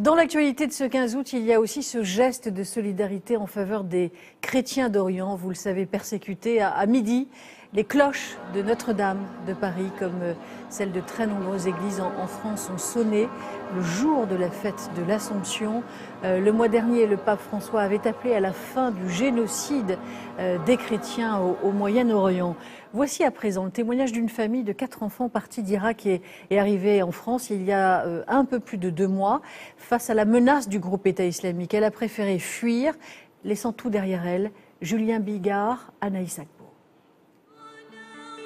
Dans l'actualité de ce 15 août, il y a aussi ce geste de solidarité en faveur des chrétiens d'Orient, vous le savez, persécutés. À midi, les cloches de Notre-Dame de Paris, comme celles de très nombreuses églises en France, ont sonné le jour de la fête de l'Assomption. Le mois dernier, le pape François avait appelé à la fin du génocide des chrétiens au Moyen-Orient. Voici à présent le témoignage d'une famille de 4 enfants partis d'Irak et arrivée en France il y a un peu plus de 2 mois. Face à la menace du groupe État islamique, elle a préféré fuir, laissant tout derrière elle. Julien Bigard, Anaïs Akbo.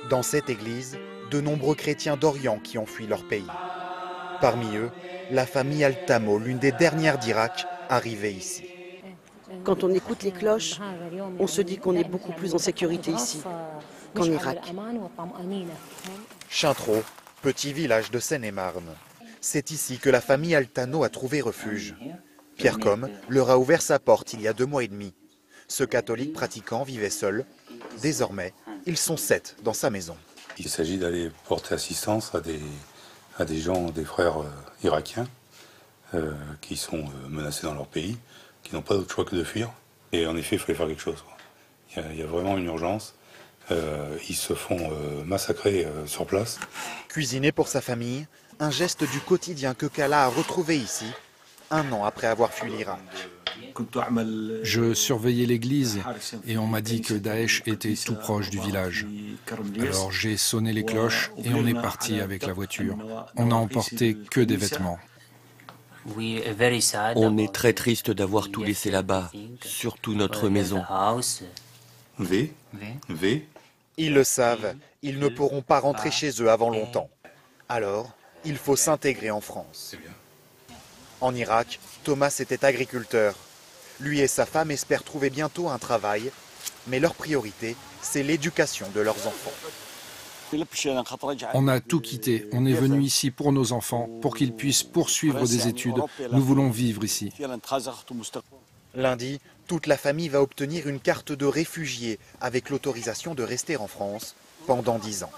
Dans cette église, de nombreux chrétiens d'Orient qui ont fui leur pays. Parmi eux, la famille Al-Tamo, l'une des dernières d'Irak, arrivée ici. Quand on écoute les cloches, on se dit qu'on est beaucoup plus en sécurité ici qu'en Irak. Chintreau, petit village de Seine-et-Marne. C'est ici que la famille Al-Tano a trouvé refuge. Pierre Com leur a ouvert sa porte il y a 2 mois et demi. Ce catholique pratiquant vivait seul. Désormais, ils sont 7 dans sa maison. Il s'agit d'aller porter assistance à des gens, des frères irakiens qui sont menacés dans leur pays, qui n'ont pas d'autre choix que de fuir. Et en effet, il fallait faire quelque chose. Il y a vraiment une urgence. Ils se font massacrer sur place. Cuisiner pour sa famille, un geste du quotidien que Kala a retrouvé ici, 1 an après avoir fui l'Irak. Je surveillais l'église et on m'a dit que Daesh était tout proche du village. Alors j'ai sonné les cloches et on est parti avec la voiture. On n'a emporté que des vêtements. On est très triste d'avoir tout laissé là-bas, surtout notre maison. V. Ils le savent, ils ne pourront pas rentrer chez eux avant longtemps. Alors, il faut s'intégrer en France. En Irak, Thomas était agriculteur. Lui et sa femme espèrent trouver bientôt un travail, mais leur priorité, c'est l'éducation de leurs enfants. On a tout quitté. On est venu ici pour nos enfants, pour qu'ils puissent poursuivre des études. Nous voulons vivre ici. Lundi, toute la famille va obtenir une carte de réfugié avec l'autorisation de rester en France pendant 10 ans.